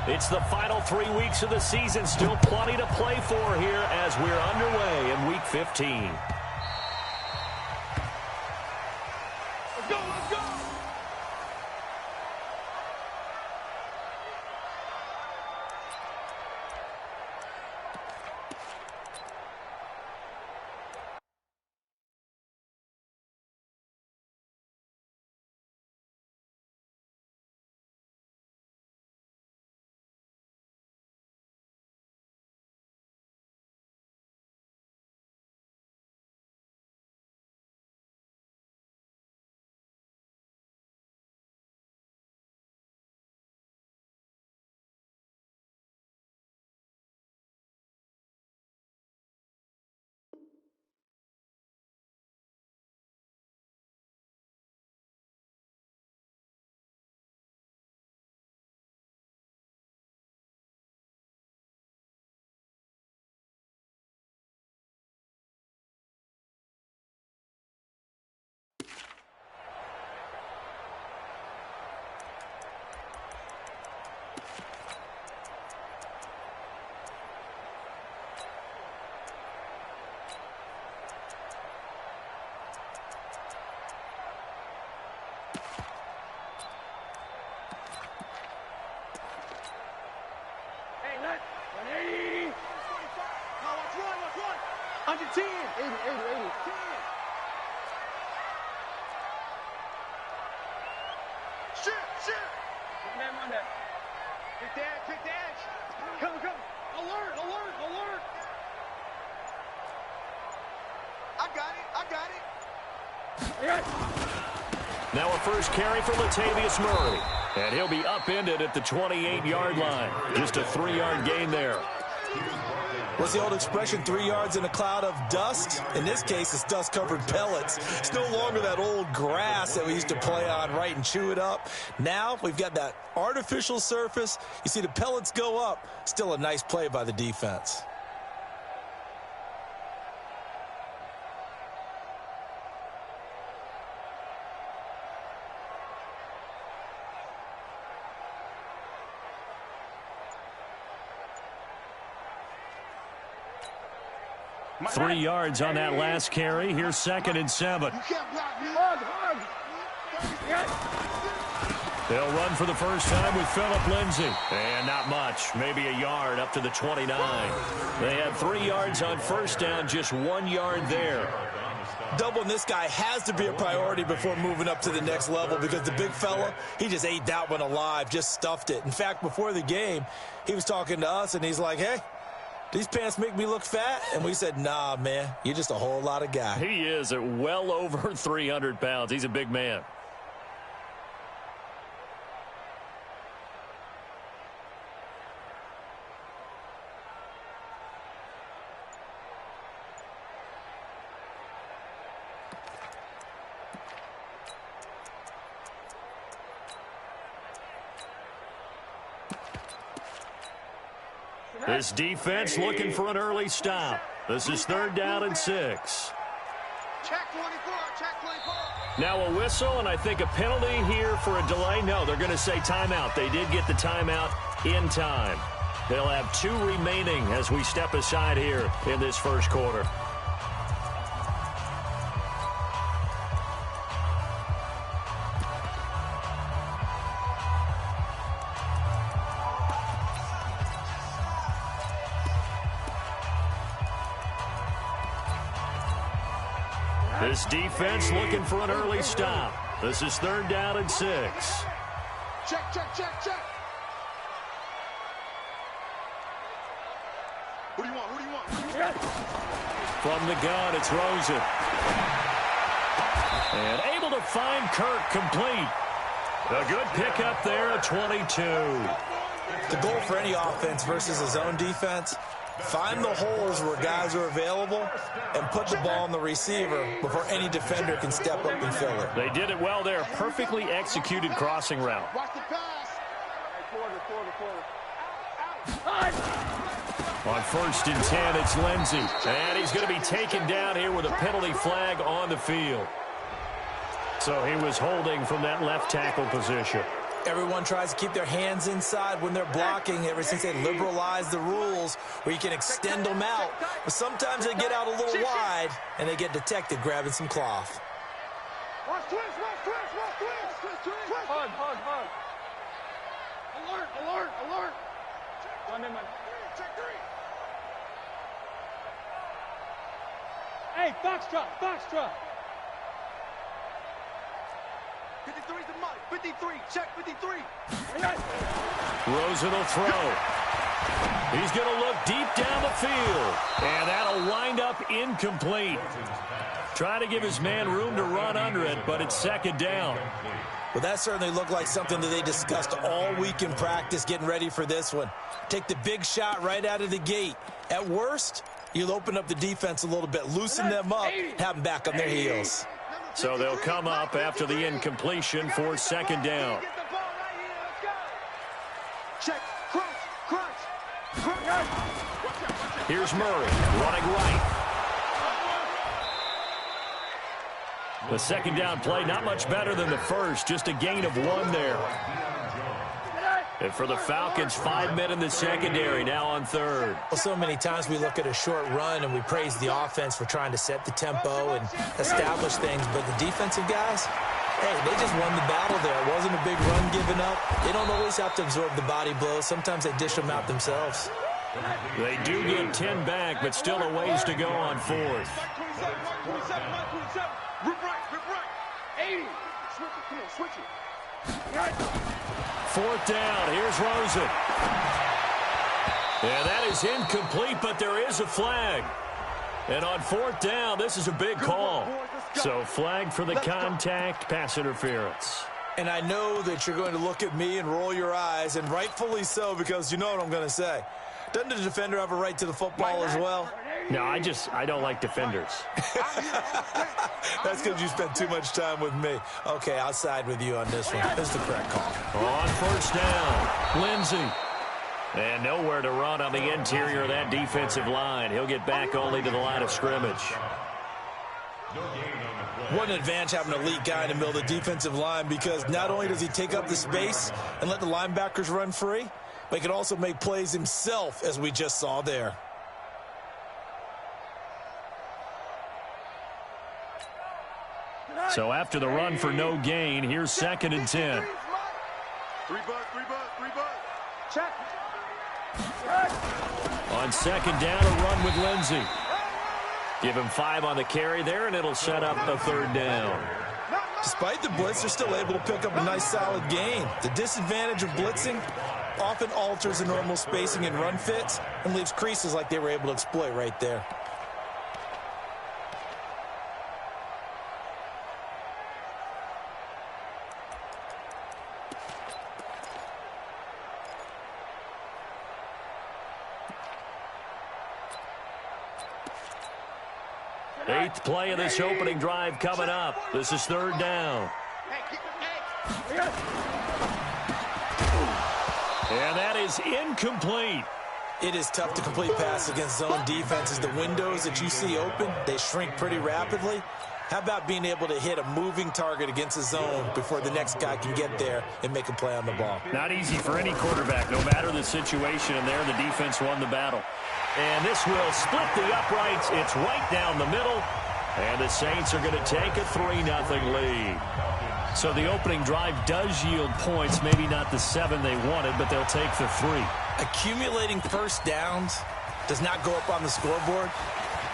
It's the final 3 weeks of the season. Still plenty to play for here as we're underway in Week 15. Let's go, let's go! Under 10. 80, 80, 80. 10. Shoot, shoot. Man, on that. Kick the edge, kick the edge. Come, come. Alert, alert, alert. I got it. Yes. Now a first carry for Latavius Murray. And he'll be upended at the 28-yard line. Just a 3-yard gain there. What's the old expression, 3 yards in a cloud of dust? In this case, it's dust-covered pellets. It's no longer that old grass that we used to play on, right, and chew it up. Now we've got that artificial surface. You see the pellets go up. Still a nice play by the defense. Three yards on that last carry. Here's 2nd and 7. They'll run for the first time with Phillip Lindsay. And not much. Maybe a yard up to the 29. They had 3 yards on first down, just 1 yard there. Doubling this guy has to be a priority before moving up to the next level because the big fella, he just ate that one alive, just stuffed it. In fact, before the game, he was talking to us, and he's like, hey, these pants make me look fat? And we said, nah, man, you're just a whole lot of guy. He is at well over 300 pounds. He's a big man. This defense looking for an early stop. This is 3rd down and 6. Check 24, check 24. Now a whistle, and I think a penalty here for a delay. No, they're going to say timeout. They did get the timeout in time. They'll have 2 remaining as we step aside here in this first quarter. This defense looking for an early stop. This is 3rd down and 6. Check, check, check, check. Who do you want? Who do you want? From the gun, it's Rosen. And able to find Kirk complete. A good pickup there at 22. The goal for any offense versus his own defense, find the holes where guys are available and put the ball on the receiver before any defender can step up and fill it. They did it well there. Perfectly executed crossing route. Watch the pass. On 1st and 10, it's Lindsay. And he's going to be taken down here with a penalty flag on the field. So he was holding from that left tackle position. Everyone tries to keep their hands inside when they're blocking ever since they liberalized the rules where you can extend them out. But sometimes they get out a little wide, and they get detected grabbing some cloth. Watch twist, watch twist, watch twist. Twist. Hug. Alert. Man. Check 3. Hey, Foxtrot. 53's the mark. 53. Check 53. Rosen will throw. He's going to look deep down the field. And that'll wind up incomplete. Trying to give his man room to run under it, but it's second down. Well, that certainly looked like something that they discussed all week in practice getting ready for this one. Take the big shot right out of the gate. At worst, you'll open up the defense a little bit, loosen them up, have them back on their heels. So they'll come up after the incompletion for second down. Check, crunch. Here's Murray running right. The second down play, not much better than the first, just a gain of 1 there. And for the Falcons, 5 men in the secondary, now on third. Well, so many times we look at a short run and we praise the offense for trying to set the tempo and establish things, but the defensive guys, hey, they just won the battle there. It wasn't a big run given up. They don't always have to absorb the body blows. Sometimes they dish them out themselves. They do get 10 back, but still a ways to go on fourth. Rip right. 80. Switch it. Fourth down. Here's Rosen. And that is incomplete, but there is a flag. And on fourth down, this is a big call. So flag for the contact, pass interference. And I know that you're going to look at me and roll your eyes, and rightfully so, because you know what I'm going to say. Doesn't the defender have a right to the football as well? No, I don't like defenders. That's because you spent too much time with me. Okay, I'll side with you on this one. This is the correct call. On first down, Lindsey. And nowhere to run on the interior of that defensive line. He'll get back only to the line of scrimmage. What an advantage having an elite guy in the middle of the defensive line, because not only does he take up the space and let the linebackers run free, but he can also make plays himself, as we just saw there. So after the run for no gain, here's 2nd and 10. 3 bucks. Check. On second down, a run with Lindsey. Give him 5 on the carry there, and it'll set up a third down. Despite the blitz, they're still able to pick up a nice, solid gain. The disadvantage of blitzing often alters the normal spacing and run fits and leaves creases like they were able to exploit right there. Eighth play of this opening drive coming up. This is third down. And that is incomplete. It is tough to complete passes against zone defenses. The windows that you see open, they shrink pretty rapidly. How about being able to hit a moving target against a zone before the next guy can get there and make a play on the ball? Not easy for any quarterback, no matter the situation. And there, the defense won the battle. And this will split the uprights. It's right down the middle. And the Saints are going to take a 3-0 lead. So the opening drive does yield points. Maybe not the 7 they wanted, but they'll take the 3. Accumulating first downs does not go up on the scoreboard,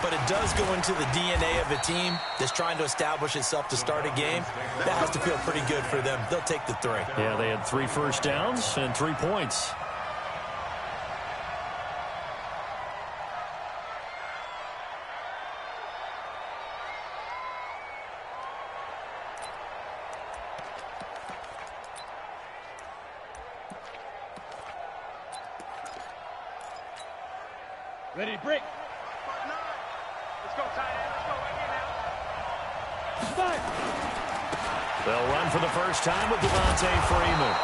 but it does go into the DNA of a team that's trying to establish itself to start a game. That has to feel pretty good for them. They'll take the 3. Yeah, they had 3 first downs and 3 points. Ready to break. Let's go, tight end. Let's go right here now. 5. They'll run for the first time with Devontae Freeman.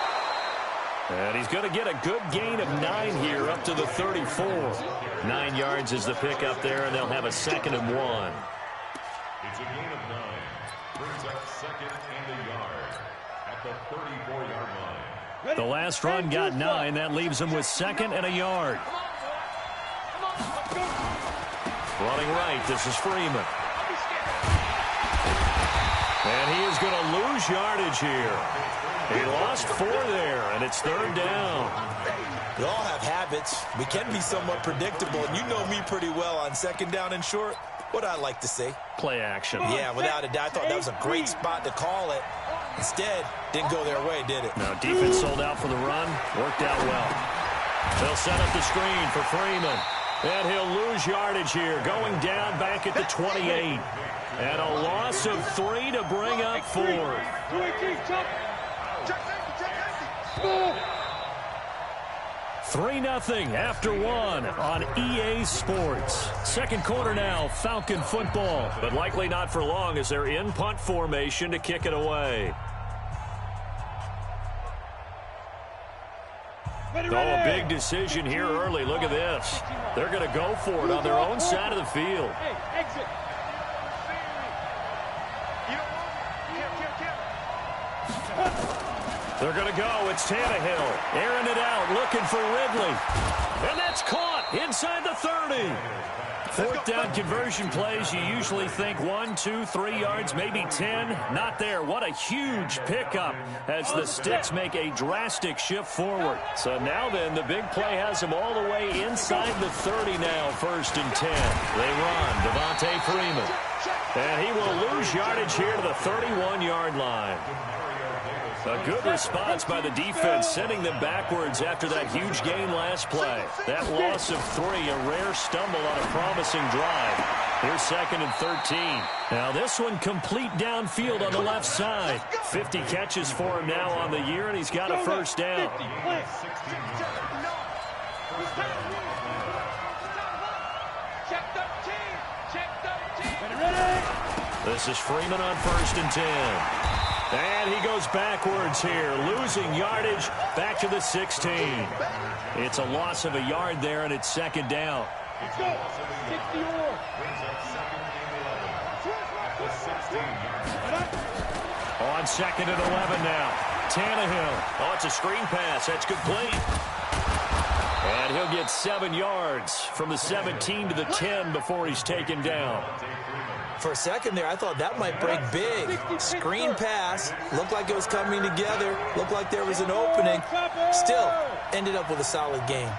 And he's going to get a good gain of 9 here up to the 34. 9 yards is the pick up there, and they'll have a 2nd and 1. It's a gain of 9. Brings up 2nd and a yard at the 34-yard line. The last run got 9. That leaves him with 2nd and a yard. Running right, this is Freeman. And he is going to lose yardage here. He lost 4 there, and it's 3rd down. We all have habits. We can be somewhat predictable, and you know me pretty well on 2nd down and short. What I like to say? Play action. Yeah, without a doubt. I thought that was a great spot to call it. Instead, didn't go their way, did it? Now, defense sold out for the run. Worked out well. They'll set up the screen for Freeman. And he'll lose yardage here, going down back at the 28. And a loss of 3 to bring up 4th. 3-0 after 1 on EA Sports. 2nd quarter now, Falcon football. But likely not for long as they're in punt formation to kick it away. Oh, a big decision here early. Look at this. They're going to go for it on their own side of the field. They're going to go. It's Tannehill. Airing it out, looking for Ridley. And that's caught inside the 30. 4th down conversion plays, you usually think 1, 2, 3 yards, maybe 10. Not there. What a huge pickup as the Sticks make a drastic shift forward. So now then, the big play has them all the way inside the 30 now, 1st and 10. They run. Devontae Freeman. And he will lose yardage here to the 31-yard line. A good response by the defense, sending them backwards after that huge gain last play. That loss of 3, a rare stumble on a promising drive. Here's 2nd and 13. Now this one complete downfield on the left side. 50 catches for him now on the year, and he's got a 1st down. This is Freeman on 1st and 10. And he goes backwards here, losing yardage back to the 16. It's a loss of a yard there, and it's 2nd down. Let's go. 64. On 2nd and 11 now. Tannehill. Oh, it's a screen pass. That's complete. And he'll get 7 yards from the 17 to the 10 before he's taken down. For a second there, I thought that might break big. Screen pass. Looked like it was coming together. Looked like there was an opening. Still, ended up with a solid game.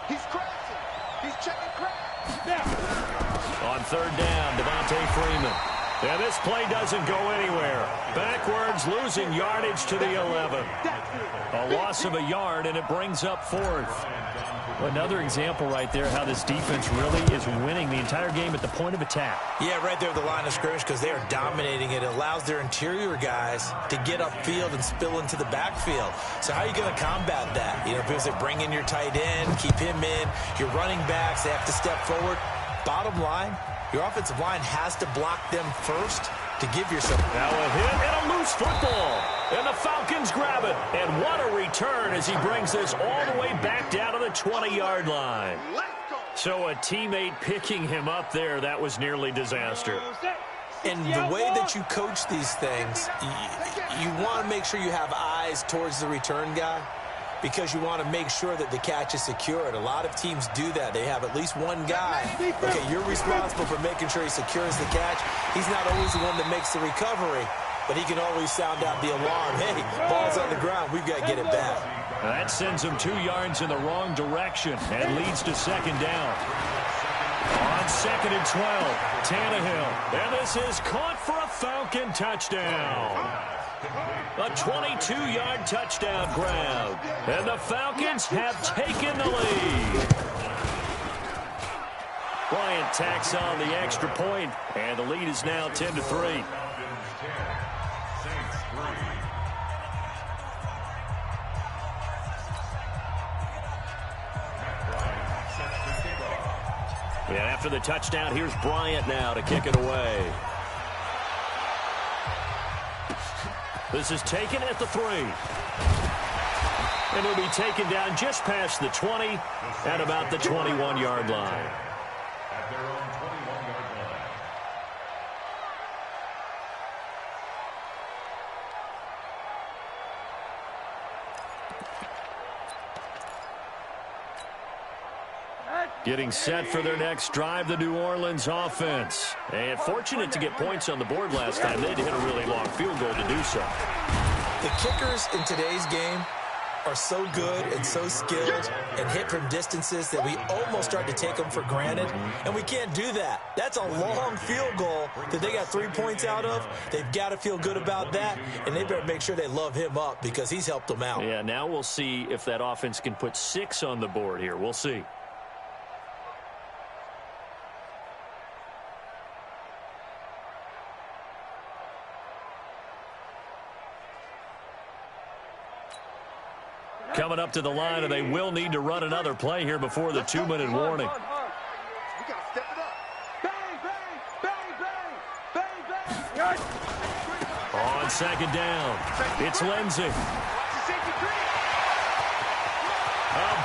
He's crashing. He's checking crash. On 3rd down, Devontae Freeman. And this play doesn't go anywhere. Backwards, losing yardage to the 11. A loss of a yard, and it brings up 4th. Another example right there how this defense really is winning the entire game at the point of attack. Yeah, right there at the line of scrimmage because they are dominating it. It allows their interior guys to get upfield and spill into the backfield. So how are you going to combat that? You know, because they bring in your tight end, keep him in. Your running backs, they have to step forward. Bottom line, your offensive line has to block them first to give yourself. Now a hit and a loose football. And the Falcons grab it. And what a return as he brings this all the way back down to the 20-yard line. So a teammate picking him up there, that was nearly disaster. And the way that you coach these things, you want to make sure you have eyes towards the return guy because you want to make sure that the catch is secured. A lot of teams do that. They have at least one guy. Okay, you're responsible for making sure he secures the catch. He's not always the one that makes the recovery, but he can always sound out the alarm. Hey, ball's on the ground. We've got to get it back. That sends him 2 yards in the wrong direction and leads to 2nd down. On 2nd and 12, Tannehill. And this is caught for a Falcon touchdown. A 22-yard touchdown grab. And the Falcons have taken the lead. Bryant tacks on the extra point, and the lead is now 10-3. And after the touchdown, here's Bryant now to kick it away. This is taken at the 3. And it'll be taken down just past the 20 at about the 21-yard line. At their own 21-yard line. Getting set for their next drive, the New Orleans offense. And fortunate to get points on the board last time. They had to hit a really long field goal to do so. The kickers in today's game are so good and so skilled and hit from distances that we almost start to take them for granted, and we can't do that. That's a long field goal that they got 3 points out of. They've got to feel good about that, and they better make sure they love him up because he's helped them out. Yeah, now we'll see if that offense can put 6 on the board here. We'll see. Coming up to the line, and they will need to run another play here before the 2-minute warning. We got to step it up. Bang, bang, bang, bang, bang, bang. On second down, it's Lindsey. A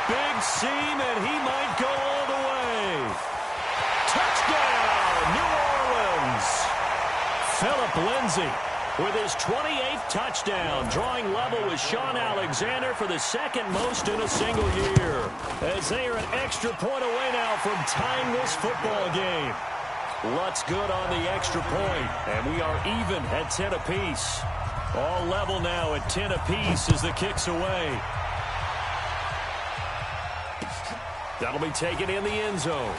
big seam, and he might go all the way. Touchdown, New Orleans. Philip Lindsey with his 28th touchdown, drawing level with Sean Alexander for the second most in a single year, as they are an extra point away now from tying this football game. Lutz good on the extra point, and we are even at 10 apiece. All level now at 10 apiece as the kick's away. That'll be taken in the end zone.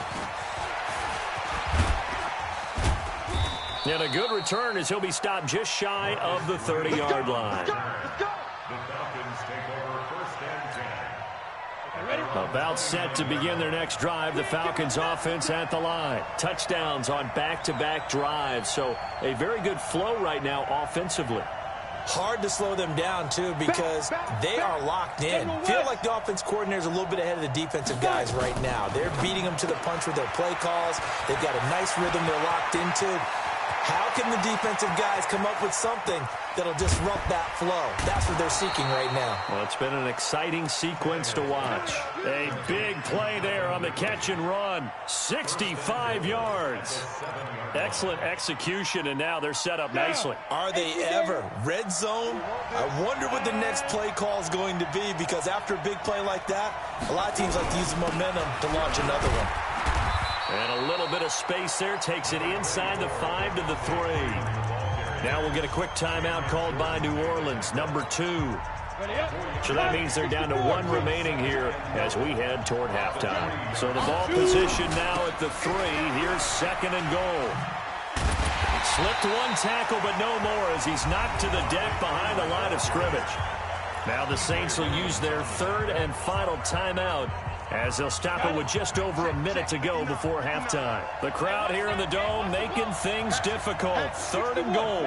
And a good return as he'll be stopped just shy of the 30-yard line. The Falcons take over first and 10. About set to begin their next drive, the Falcons offense at the line. Touchdowns on back-to-back drives, so a very good flow right now offensively. Hard to slow them down, too, because they are locked in. Feel like the offense coordinator is a little bit ahead of the defensive guys right now. They're beating them to the punch with their play calls. They've got a nice rhythm they're locked into. How can the defensive guys come up with something that'll disrupt that flow? That's what they're seeking right now. Well, it's been an exciting sequence to watch. A big play there on the catch and run. 65 yards. Excellent execution, and now they're set up nicely. Are they ever? Red zone? I wonder what the next play call is going to be, because after a big play like that, a lot of teams like to use the momentum to launch another one. And a little bit of space there takes it inside the 5 to the 3. Now we'll get a quick timeout called by New Orleans, number 2. So that means they're down to 1 remaining here as we head toward halftime. So the ball position now at the 3. Here's second and goal. Slipped one tackle, but no more as he's knocked to the deck behind the line of scrimmage. Now the Saints will use their 3rd and final timeout, as they'll stop it with just over a minute to go before halftime. The crowd here in the Dome making things difficult. 3rd and goal.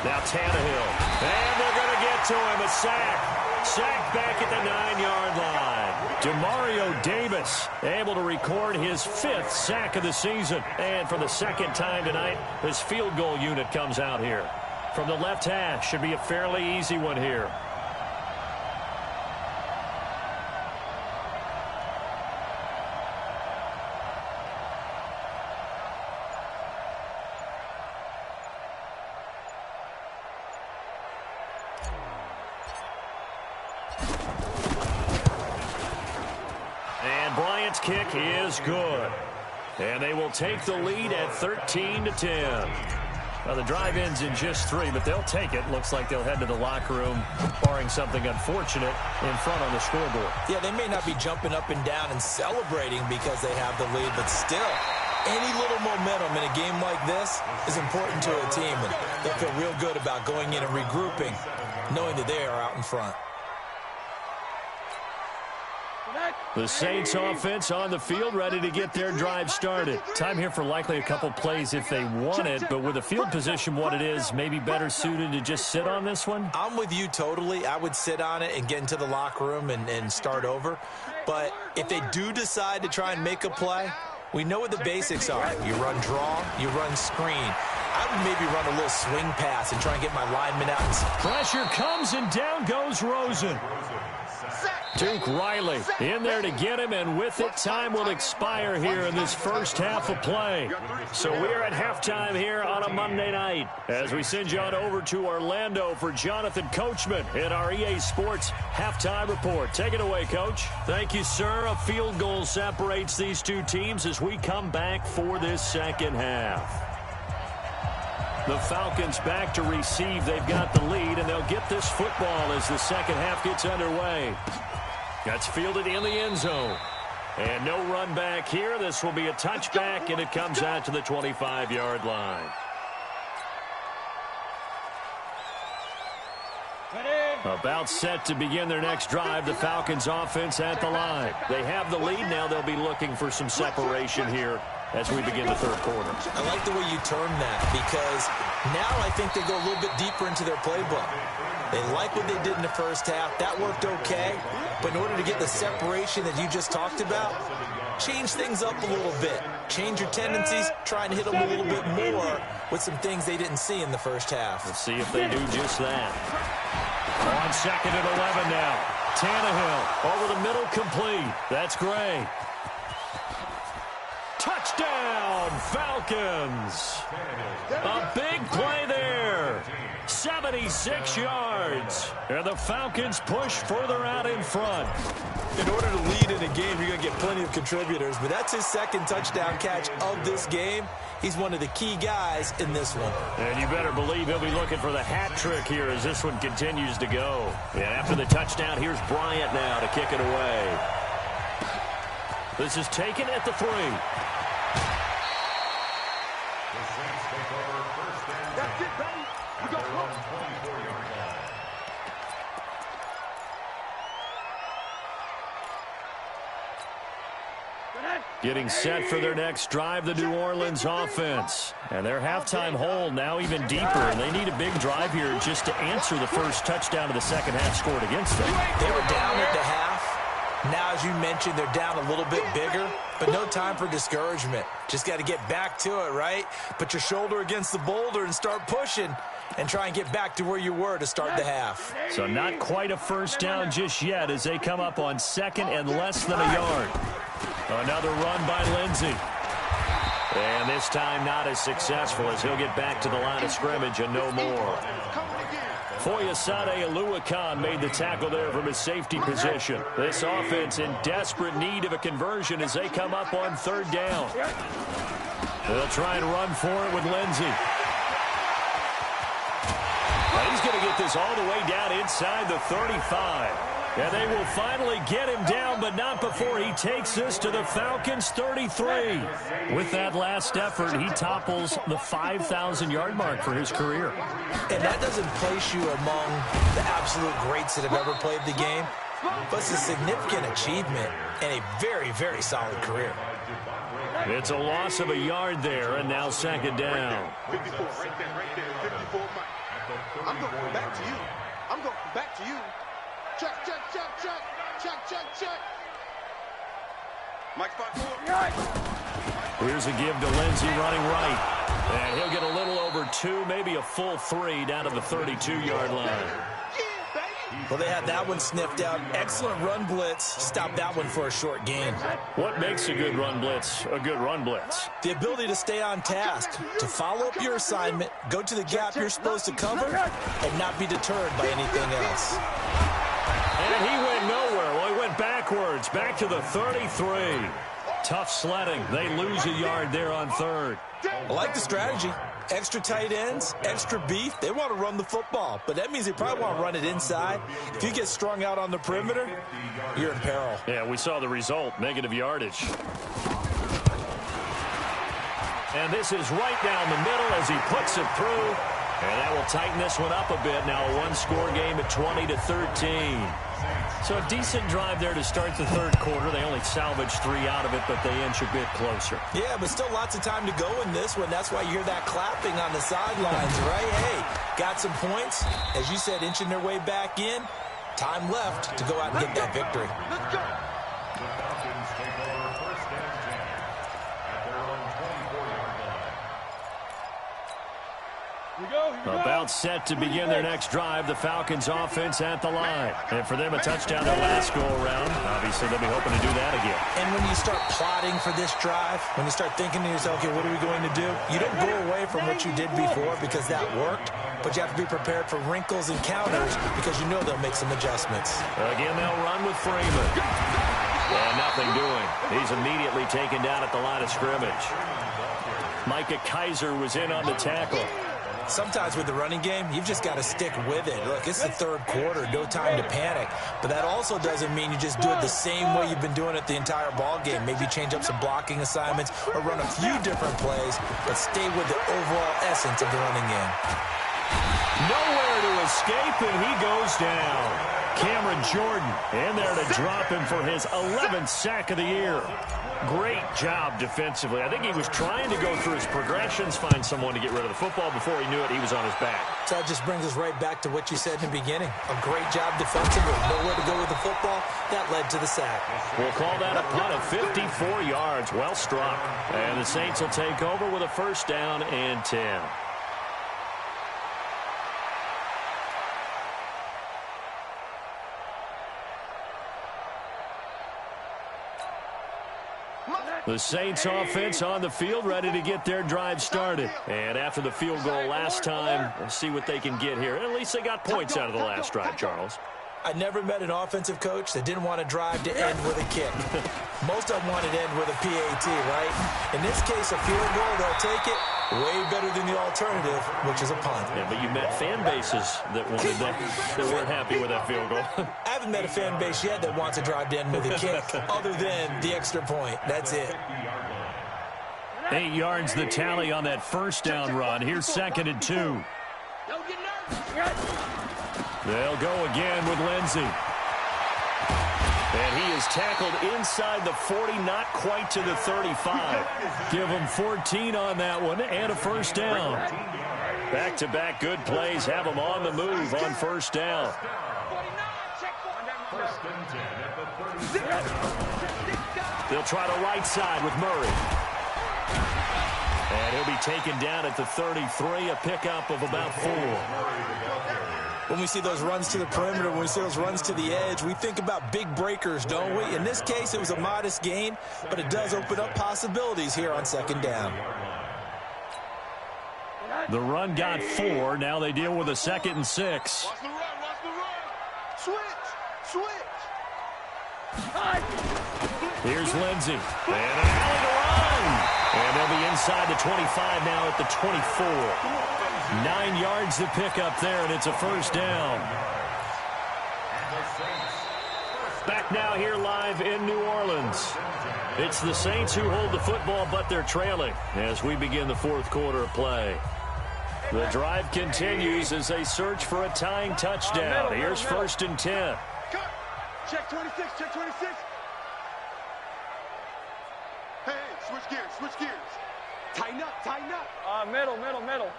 Now Tannehill. And they're going to get to him. A sack. Sack back at the 9-yard line. Demario Davis able to record his 5th sack of the season. And for the second time tonight, his field goal unit comes out here. From the left hash, should be a fairly easy one here. Bryant's kick is good. And they will take the lead at 13-10. Now the drive ends in just 3, but they'll take it. Looks like they'll head to the locker room, barring something unfortunate, in front on the scoreboard. Yeah, they may not be jumping up and down and celebrating because they have the lead, but still, any little momentum in a game like this is important to a team, and they'll feel real good about going in and regrouping, knowing that they are out in front. The Saints offense on the field, ready to get their drive started. Time here for likely a couple plays if they want it, but with the field position what it is, maybe better suited to just sit on this one? I'm with you totally. I would sit on it and get into the locker room and start over. But if they do decide to try and make a play, we know what the basics are. You run draw, you run screen. I would maybe run a little swing pass and try and get my lineman out. Pressure comes, and down goes Rosen. Duke Riley in there to get him, and with it, time will expire here in this first half of play. So we're at halftime here on a Monday night as we send you on over to Orlando for Jonathan Coachman in our EA Sports Halftime Report. Take it away, Coach. Thank you, sir. A field goal separates these two teams as we come back for this second half. The Falcons back to receive. They've got the lead, and they'll get this football as the second half gets underway. That's fielded in the end zone. And no run back here. This will be a touchback, and it comes out to the 25-yard line. About set to begin their next drive. The Falcons offense at the line. They have the lead. Now they'll be looking for some separation here as we begin the third quarter. I like the way you term that, because now I think they go a little bit deeper into their playbook. They like what they did in the first half. That worked okay. But in order to get the separation that you just talked about, change things up a little bit. Change your tendencies, try and hit them a little bit more with some things they didn't see in the first half. Let's see if they do just that. On second and 11 now. Tannehill over the middle, complete. That's Gray. Touchdown, Falcons. A big play there. 76 yards. And the Falcons push further out in front. In order to lead in a game, you're going to get plenty of contributors, but that's his second touchdown catch of this game. He's one of the key guys in this one. And you better believe he'll be looking for the hat trick here as this one continues to go. And after the touchdown, here's Bryant now to kick it away. This is taken at the 3. That's it, baby. We got one. Getting set for their next drive, the New Orleans offense. And their halftime hold now even deeper, and they need a big drive here just to answer the first touchdown of the second half scored against them. They were down at the half. Now, as you mentioned, they're down a little bit bigger, but no time for discouragement. Just got to get back to it, right? Put your shoulder against the boulder and start pushing and try and get back to where you were to start the half. So not quite a first down just yet as they come up on second and less than a yard. Another run by Lindsey. And this time not as successful as he'll get back to the line of scrimmage and no more. Foyesade Aluakan made the tackle there from his safety position. This offense in desperate need of a conversion as they come up on third down. They'll try and run for it with Lindsey. Now he's going to get this all the way down inside the 35. And they will finally get him down, but not before he takes this to the Falcons' 33. With that last effort, he topples the 5,000-yard mark for his career. And that doesn't place you among the absolute greats that have ever played the game, but it's a significant achievement and a very, very solid career. It's a loss of a yard there, and now second down. 54, right there, 54. I'm going back to you. I'm going back to you. Check, check, check, check, check, check, check. Mike 5-4. Here's a give to Lindsey running right. And he'll get a little over 2, maybe a full 3 down to the 32-yard line. Well, they had that one sniffed out. Excellent run blitz. Stopped that one for a short gain. What makes a good run blitz a good run blitz? The ability to stay on task, to follow up your assignment, go to the gap you're supposed to cover, and not be deterred by anything else. And he went nowhere. Well, he went backwards, back to the 33. Tough sledding. They lose a yard there on third. I like the strategy. Extra tight ends, extra beef. They want to run the football, but that means they probably want to run it inside. If you get strung out on the perimeter, you're in peril. Yeah, we saw the result, negative yardage. And this is right down the middle as he puts it through. And that will tighten this one up a bit. Now a one-score game at 20-13. So a decent drive there to start the third quarter. They only salvaged 3 out of it, but they inch a bit closer. Yeah, but still lots of time to go in this one. That's why you hear that clapping on the sidelines, right? Hey, got some points. As you said, inching their way back in. Time left to go out and get that victory. Let's go. The Falcons take over first and 10 at their own 24-yard line. About set to begin their next drive. The Falcons offense at the line. And for them, a touchdown their last go-around. Obviously, they'll be hoping to do that again. And when you start plotting for this drive, when you start thinking to yourself, okay, what are we going to do? You don't go away from what you did before because that worked, but you have to be prepared for wrinkles and counters because you know they'll make some adjustments. Again, they'll run with Freeman. And nothing doing. He's immediately taken down at the line of scrimmage. Micah Kaiser was in on the tackle. Sometimes with the running game, you've just got to stick with it. Look, it's the third quarter, no time to panic. But that also doesn't mean you just do it the same way you've been doing it the entire ball game. Maybe change up some blocking assignments or run a few different plays, but stay with the overall essence of the running game. Nowhere to escape, and he goes down. Cameron Jordan in there to drop him for his 11th sack of the year. Great job defensively. I think he was trying to go through his progressions, find someone to get rid of the football. Before he knew it, he was on his back. So that just brings us right back to what you said in the beginning. A great job defensively. Nowhere to go with the football. That led to the sack. We'll call that a punt of 54 yards. Well struck. And the Saints will take over with a first down and 10. The Saints offense on the field, ready to get their drive started. And after the field goal last time, we'll see what they can get here. At least they got points out of the last drive, Charles. I never met an offensive coach that didn't want to drive to end with a kick. Most of them wanted to end with a PAT, right? In this case, a field goal, they'll take it. Way better than the alternative, which is a punt. Yeah, but you met fan bases that wanted that weren't happy with that field goal. I haven't met a fan base yet that wants to drive to end with a kick, other than the extra point. That's it. 8 yards the tally on that first down run. Here's 2nd and 2. They'll go again with Lindsey. And he is tackled inside the 40, not quite to the 35. Give him 14 on that one and a first down. Back-to-back good plays have them on the move on first down. They'll try the right side with Murray. And he'll be taken down at the 33, a pickup of about 4. When we see those runs to the perimeter, when we see those runs to the edge, we think about big breakers, don't we? In this case, it was a modest gain, but it does open up possibilities here on 2nd down. The run got 4. Now they deal with a 2nd and 6. Watch the run, watch the run. Switch. Here's Lindsey. And an alley to run. And they'll be inside the 25 now at the 24. 9 yards to pick up there, and it's a first down. Back now here live in New Orleans. It's the Saints who hold the football, but they're trailing as we begin the 4th quarter of play. The drive continues as they search for a tying touchdown. Here's 1st and 10. Check 26, check 26. Hey, switch gears. Tighten up. Middle.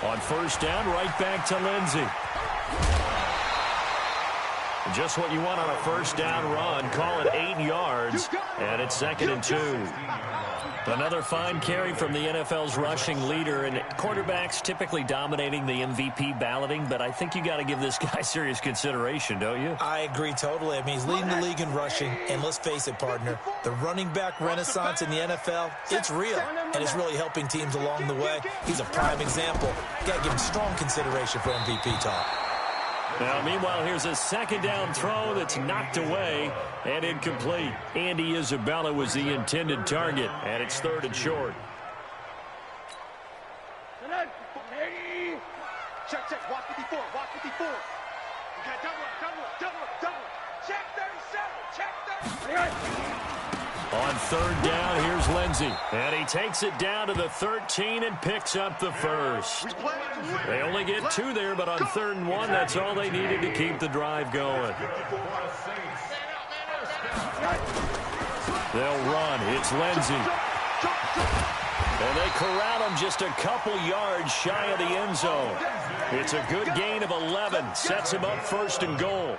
On first down, right back to Lindsey. Just what you want on a first down run. Call it 8 yards, and it's 2nd and 2. Another fine carry from the NFL's rushing leader, and quarterbacks typically dominating the MVP balloting, but I think you got to give this guy serious consideration, don't you? I agree totally. I mean, he's leading the league in rushing, and let's face it, partner, the running back renaissance in the NFL, it's real, and it's really helping teams along the way. He's a prime example. Got to give him strong consideration for MVP talk. Now, meanwhile, here's a 2nd down throw that's knocked away and incomplete. Andy Isabella was the intended target, and it's 3rd and short. Check. Watch 54. You got double. Check 37. On 3rd down, here's Lindsey. And he takes it down to the 13 and picks up the first. They only get 2 there, but on 3rd and 1, that's all they needed to keep the drive going. They'll run. It's Lindsey. And they corral him just a couple yards shy of the end zone. It's a good gain of 11. Sets him up 1st and goal.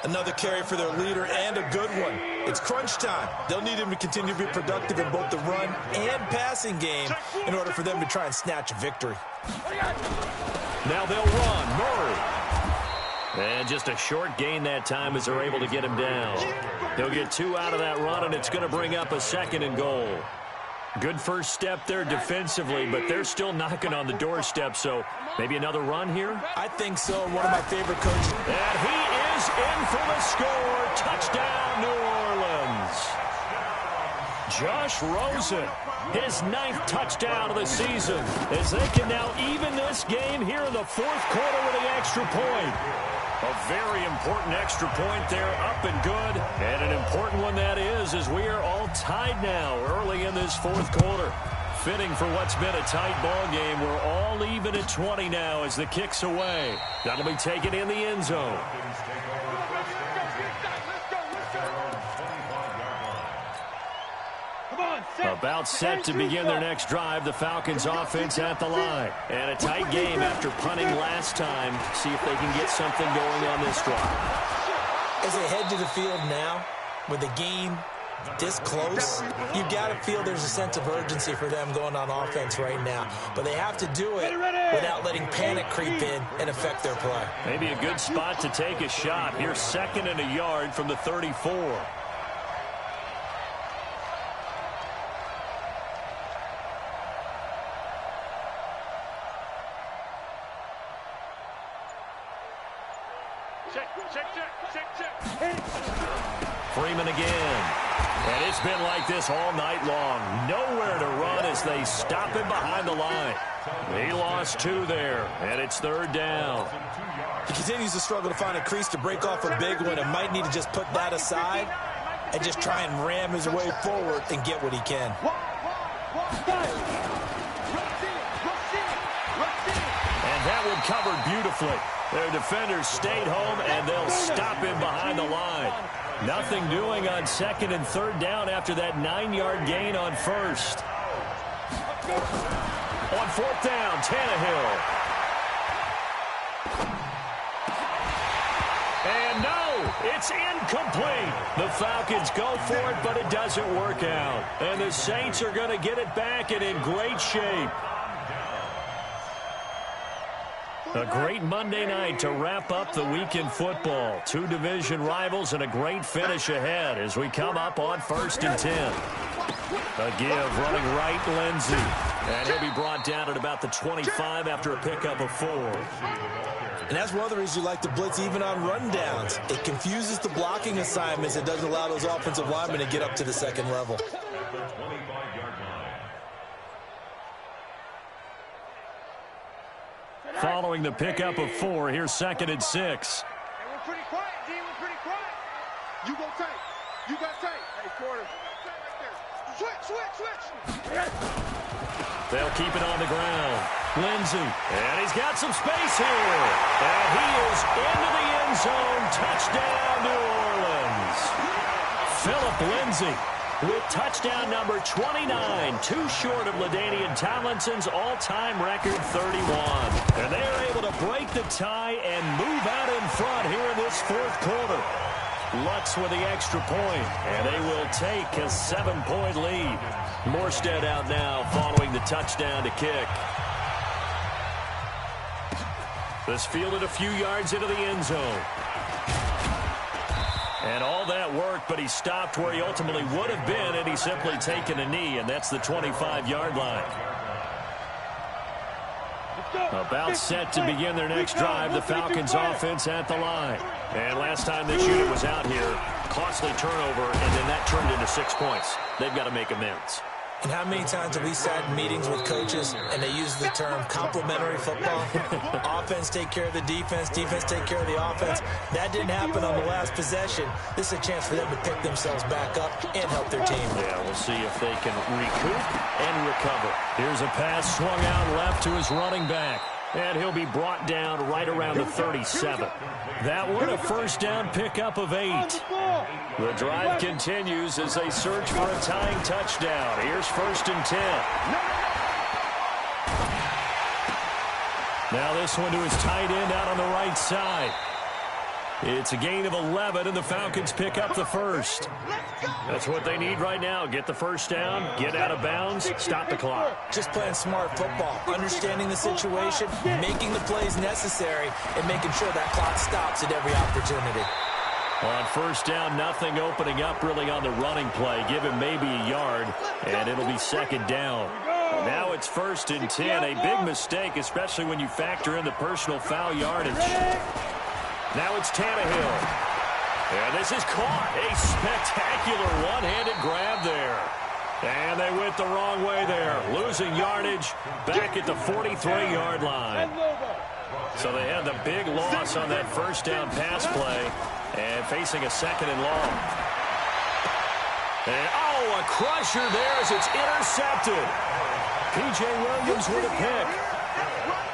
Another carry for their leader and a good one. It's crunch time. They'll need him to continue to be productive in both the run and passing game in order for them to try and snatch a victory. Now they'll run. Murray. And just a short gain that time as they're able to get him down. They'll get 2 out of that run, and it's going to bring up a 2nd and goal. Good first step there defensively, but they're still knocking on the doorstep, so maybe another run here? I think so. One of my favorite coaches. And he is in for the score. Touchdown, New Orleans. Josh Rosen, his 9th touchdown of the season, as they can now even this game here in the 4th quarter with the extra point. A very important extra point there, up and good. And an important one that is, as we are all tied now early in this 4th quarter. Fitting for what's been a tight ball game. We're all even at 20 now as the kick's away. That'll be taken in the end zone. About set to begin their next drive. The Falcons offense at the line. And a tight game after punting last time. See if they can get something going on this drive. As they head to the field now, with the game this close, you've got to feel there's a sense of urgency for them going on offense right now. But they have to do it without letting panic creep in and affect their play. Maybe a good spot to take a shot. Here's 2nd and a yard from the 34. Freeman again. And it's been like this all night long. Nowhere to run as they stop him behind the line. He lost 2 there, and it's 3rd down. He continues to struggle to find a crease to break off a big one and might need to just put that aside and just try and ram his way forward and get what he can. And that one covered beautifully. Their defenders stayed home, and they'll stop him behind the line. Nothing doing on 2nd and 3rd down after that 9-yard gain on 1st. On 4th down, Tannehill. And no, it's incomplete. The Falcons go for it, but it doesn't work out. And the Saints are going to get it back and in great shape. A great Monday night to wrap up the week in football. 2 division rivals and a great finish ahead as we come up on 1st and 10. A give running right, Lindsey. And he'll be brought down at about the 25 after a pickup of 4. And that's one of the reasons you like to blitz even on rundowns. It confuses the blocking assignments. It doesn't allow those offensive linemen to get up to the 2nd level. Following the pickup of 4, here's 2nd and 6. Hey, we're pretty quiet, D. We're pretty quiet. You go tight. You got tight. Hey, quarter. Switch. They'll keep it on the ground. Lindsey. And he's got some space here. And he is into the end zone. Touchdown, New Orleans. Philip Lindsey with touchdown number 29, 2 short of LaDainian Tomlinson's all-time record 31. And they are able to break the tie and move out in front here in this 4th quarter. Lutz with the extra point, and they will take a 7-point lead. Morstead out now following the touchdown to kick. This fielded a few yards into the end zone. And all that worked, but he stopped where he ultimately would have been, and he's simply taken a knee, and that's the 25-yard line. About set to begin their next drive, the Falcons offense at the line. And last time this unit was out here, costly turnover, and then that turned into 6 points. They've got to make amends. And how many times have we sat in meetings with coaches and they use the term complementary football? Offense take care of the defense, defense take care of the offense. That didn't happen on the last possession. This is a chance for them to pick themselves back up and help their team. Yeah, we'll see if they can recoup and recover. Here's a pass swung out left to his running back. And he'll be brought down right around the 37. That one a first down pickup of 8. The drive continues as they search for a tying touchdown. Here's 1st and 10. Now this one to his tight end out on the right side. It's a gain of 11, and the Falcons pick up the first. That's what they need right now. Get the first down, get out of bounds, stop the clock. Just playing smart football, understanding the situation, making the plays necessary, and making sure that clock stops at every opportunity. On first down, nothing opening up really on the running play. Give him maybe a yard, and it'll be second down. Now it's 1st and 10. A big mistake, especially when you factor in the personal foul yardage. Now it's Tannehill. And this is caught. A spectacular one-handed grab there. And they went the wrong way there. Losing yardage back at the 43-yard line. So they had the big loss on that first down pass play. And facing a 2nd and long. And, oh, a crusher there as it's intercepted. P.J. Williams with a pick.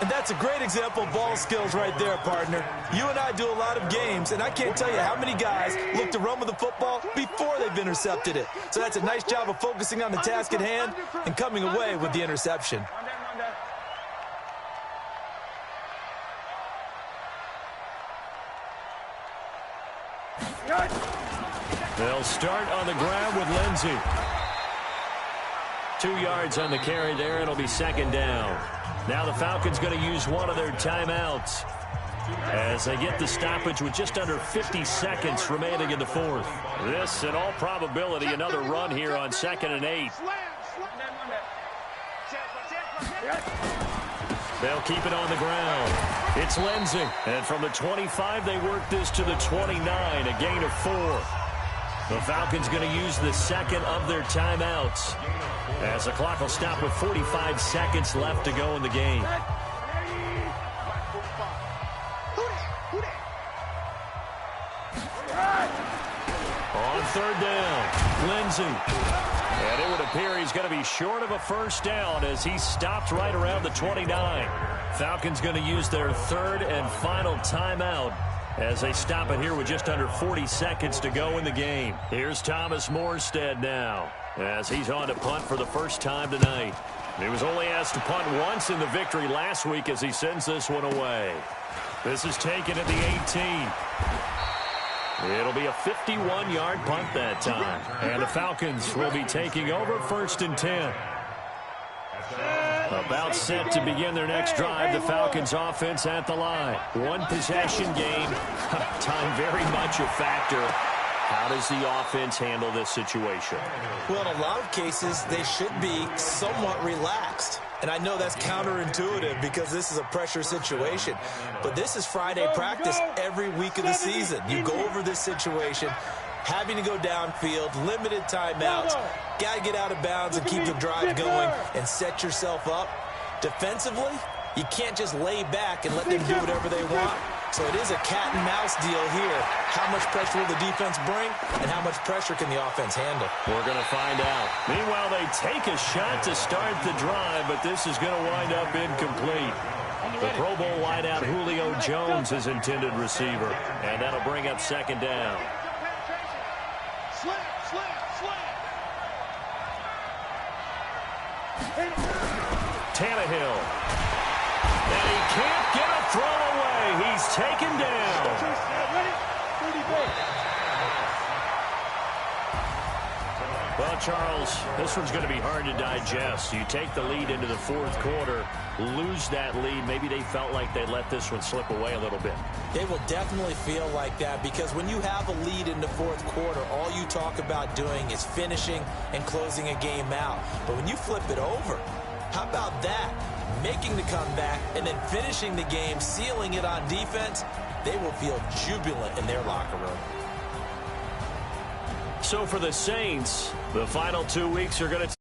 And that's a great example of ball skills right there, partner. You and I do a lot of games, and I can't tell you how many guys look to run with the football before they've intercepted it. So that's a nice job of focusing on the task at hand and coming away with the interception. They'll start on the ground with Lindsey. 2 yards on the carry there. It'll be second down. Now the Falcons going to use one of their timeouts as they get the stoppage with just under 50 seconds remaining in the fourth. This, in all probability, another run here on 2nd and 8. They'll keep it on the ground. It's Lindsey. And from the 25, they work this to the 29, a gain of 4. The Falcons going to use the second of their timeouts as the clock will stop with 45 seconds left to go in the game. On 3rd down, Lindsey. And it would appear he's going to be short of a first down as he stopped right around the 29. Falcons going to use their 3rd and final timeout as they stop it here with just under 40 seconds to go in the game. Here's Thomas Morstead now as he's on to punt for the first time tonight. He was only asked to punt once in the victory last week as he sends this one away. This is taken at the 18. It'll be a 51-yard punt that time. And the Falcons will be taking over 1st and 10. About set to begin their next drive. The Falcons offense at the line. One possession game. Time very much a factor. How does the offense handle this situation? Well, in a lot of cases, they should be somewhat relaxed. And I know that's counterintuitive because this is a pressure situation. But this is Friday practice every week of the season. You go over this situation, having to go downfield, limited timeouts, got to get out of bounds and keep the drive going and set yourself up. Defensively, you can't just lay back and let them do whatever they want. So it is a cat and mouse deal here. How much pressure will the defense bring, and how much pressure can the offense handle? We're going to find out. Meanwhile, they take a shot to start the drive, but this is going to wind up incomplete. The Pro Bowl wideout Julio Jones is intended receiver, and that'll bring up 2nd down. Tannehill. And he can't get a throw away. He's taken down. Well, Charles, this one's going to be hard to digest. You take the lead into the 4th quarter, lose that lead. Maybe they felt like they let this one slip away a little bit. They will definitely feel like that because when you have a lead in the 4th quarter, all you talk about doing is finishing and closing a game out. But when you flip it over, how about that? Making the comeback and then finishing the game, sealing it on defense, they will feel jubilant in their locker room. So for the Saints, the final 2 weeks are going to